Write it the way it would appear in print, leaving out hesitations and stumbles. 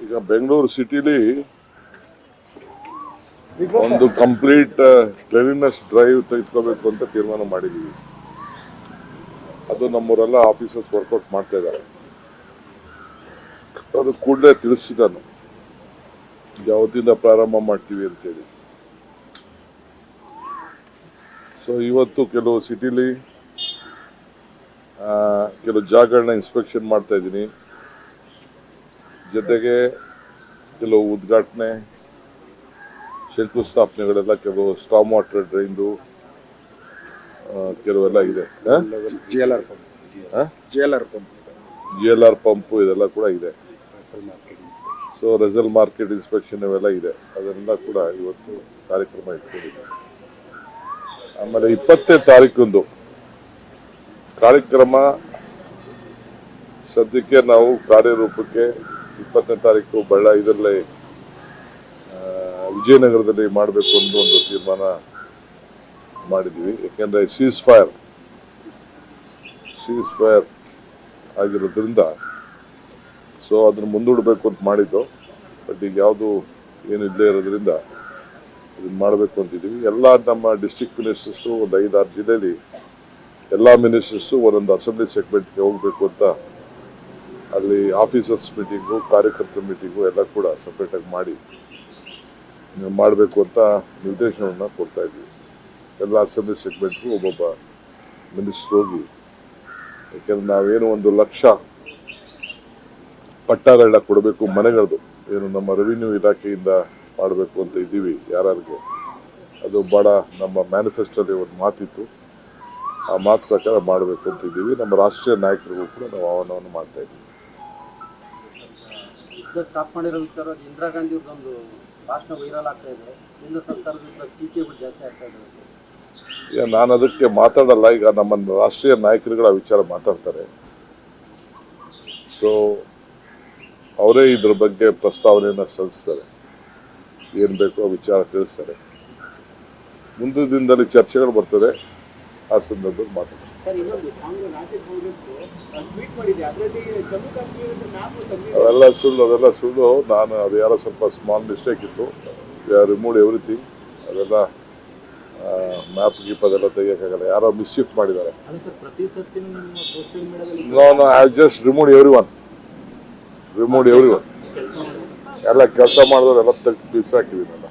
ಈಗ ಬೆಂಗಳೂರು ಸಿಟಿಲಿ ಒಂದು ಕಂಪ್ಲೀಟ್ ಕ್ಲೀನ್ನೆಸ್ ಡ್ರೈವ್ ತೆಗೆದುಕೋಬೇಕು ಅಂತ ತೀರ್ಮಾನ ಮಾಡಿದ್ದೀವಿ. ಅದು ನಮ್ಮವರೆಲ್ಲ ಆಫೀಸರ್ಸ್ ವರ್ಕೌಟ್ ಮಾಡ್ತಾ ಇದ್ದಾರೆ. ಅದು ಕೂಡಲೇ ತಿಳಿಸಿದ್ದಾನು ಯಾವತ್ತಿಂದ ಪ್ರಾರಂಭ ಮಾಡ್ತೀವಿ ಅಂತೇಳಿ. ಸೊ ಇವತ್ತು ಕೆಲವು ಸಿಟಿಲಿ ಕೆಲವು ಜಾಗಗಳನ್ನ ಇನ್ಸ್ಪೆಕ್ಷನ್ ಮಾಡ್ತಾ ಇದ್ದೀನಿ. ಜೊತೆಗೆ ಕೆಲವು ಉದ್ಘಾಟನೆ ಶಂಕುಸ್ಥಾಪನೆಗಳೆಲ್ಲ, ಕೆಲವು ಸ್ಟಾಮ್ ವಾಟರ್ ಡ್ರೈನ್ದು ಕೆಲವೆಲ್ಲ ಇದೆ. GLR ಪಂಪು ಇದೆಲ್ಲ ಕೂಡ ಇದೆ. ಸೊ ರೆಸಲ್ ಮಾರ್ಕೆಟ್ ಇನ್ಸ್ಪೆಕ್ಷನ್ ಇವೆಲ್ಲ ಇದೆ. ಅದೆಲ್ಲ ಕೂಡ ಇವತ್ತು ಕಾರ್ಯಕ್ರಮ ಇಟ್ಕೊಂಡಿದೆ. ಆಮೇಲೆ 20ನೇ ತಾರೀಕಂದು ಕಾರ್ಯಕ್ರಮ ಸದ್ಯಕ್ಕೆ ನಾವು ಕಾರ್ಯರೂಪಕ್ಕೆ 20ನೇ ತಾರೀಕು ಇದರಲ್ಲಿ ವಿಜಯನಗರದಲ್ಲಿ ಮಾಡಬೇಕು ಅನ್ನೋ ಒಂದು ತೀರ್ಮಾನ ಮಾಡಿದ್ದೀವಿ. ಯಾಕೆಂದರೆ ಸೀಸ್ ಫೈರ್ ಆಗಿರೋದ್ರಿಂದ ಸೊ ಅದನ್ನು ಮುಂದೂಡಬೇಕು ಅಂತ ಮಾಡಿದ್ದು. ಬಟ್ ಈಗ ಯಾವುದು ಏನು ಇಲ್ಲದೆ ಇರೋದ್ರಿಂದ ಇದನ್ನು ಮಾಡಬೇಕು ಅಂತಿದ್ದೀವಿ. ಎಲ್ಲ ನಮ್ಮ ಡಿಸ್ಟ್ರಿಕ್ಟ್ ಮಿನಿಸ್ಟರ್ಸು ಒಂದು 5-6 ಜಿಲ್ಲೆಯಲ್ಲಿ ಎಲ್ಲ ಮಿನಿಸ್ಟರ್ಸು ಒಂದೊಂದು ಅಸೆಂಬ್ಲಿ ಸೆಗ್ಮೆಂಟ್ಗೆ ಹೋಗಬೇಕು ಅಂತ ಅಲ್ಲಿ ಆಫೀಸರ್ಸ್ ಮೀಟಿಂಗು, ಕಾರ್ಯಕರ್ತರ ಮೀಟಿಂಗು ಎಲ್ಲ ಕೂಡ ಸಪ್ರೇಟಾಗಿ ಮಾಡಬೇಕು ಅಂತ ನಿರ್ದೇಶನವನ್ನು ಕೊಡ್ತಾ ಇದ್ದೀವಿ. ಎಲ್ಲ ಅಸೆಂಬ್ಲಿ ಸೆಗ್ಮೆಂಟ್ಗೂ ಒಬ್ಬೊಬ್ಬ ಮಿನಿಸ್ಟರ್ ಹೋಗಿ, ಯಾಕೆಂದ್ರೆ ನಾವೇನು 1 ಲಕ್ಷ ಪಟ್ಟಾಗಳನ್ನ ಕೊಡಬೇಕು ಮನೆಗಳದು, ಏನು ನಮ್ಮ ರೆವಿನ್ಯೂ ಇಲಾಖೆಯಿಂದ ಮಾಡಬೇಕು ಅಂತ ಇದ್ದೀವಿ ಯಾರಿಗೆ. ಅದು ಭಾಳ ನಮ್ಮ ಮ್ಯಾನಿಫೆಸ್ಟೋದಲ್ಲಿ ಒಂದು ಮಾತಿತ್ತು. ಆ ಮಾತು ಪ್ರಕಾರ ಮಾಡಬೇಕು ಅಂತ ಇದ್ದೀವಿ. ನಮ್ಮ ರಾಷ್ಟ್ರೀಯ ನಾಯಕರಿಗೂ ಕೂಡ ನಾವು ಆಹ್ವಾನವನ್ನು ಮಾಡ್ತಾ ಇದ್ದೀವಿ. ಸ್ಟಾಪ್ ಮಾಡಿರೋ ವಿಚಾರ ಇಂದಿರಾ ಗಾಂಧಿ ಒಂದು ಭಾಷಣ ವೈರಲ್ ಆಗ್ತಾ ಇದೆ. ಕೇಂದ್ರ ಸರ್ಕಾರದಿಂದ ಟೀಕೆಗಳು ಜಾಸ್ತಿ ಆಗ್ತಾ ಇದೆ. ಈಗ ನಾನು ಅದಕ್ಕೆ ಮಾತಾಡಲ್ಲ. ಈಗ ನಮ್ಮ ರಾಷ್ಟ್ರೀಯ ನಾಯಕರುಗಳ ವಿಚಾರ ಮಾತಾಡ್ತಾರೆ. ಸೊ ಅವರೇ ಇದ್ರ ಬಗ್ಗೆ ಪ್ರಸ್ತಾವನೆಯನ್ನು ಸಲ್ಲಿಸ್ತಾರೆ. ಏನು ಬೇಕೋ ಆ ವಿಚಾರ ತಿಳಿಸ್ತಾರೆ. ಮುಂದಿನ ದಿನದಲ್ಲಿ ಚರ್ಚೆಗಳು ಬರ್ತದೆ. ಆ ಸಂದರ್ಭದಲ್ಲಿ ಮಾತಾಡ್ತಾರೆ. ಅದೆಲ್ಲ ಸುಳ್ಳು. ನಾನು ಅದು ಯಾರೋ ಸ್ವಲ್ಪ ಸ್ಮಾಲ್ ಮಿಸ್ಟೇಕ್ ಇತ್ತು. Remove everything. ಅದೆಲ್ಲ ಮ್ಯಾಪ್ ಗೀಪ್ ಅದೆಲ್ಲ ತೆಗಿಯೋಕ್ಕಾಗಲ್ಲ. ಯಾರೋ ಮಿಸ್ಶಿಫ್ಟ್ ಮಾಡಿದ್ದಾರೆ. No I just remove every one. ಎಲ್ಲ ಕೆಲಸ ಮಾಡಿದವರು ಎಲ್ಲ ತೆಗೆದು ಬಿಸಾಕಿದ್ದೀನಿ ನಾನು.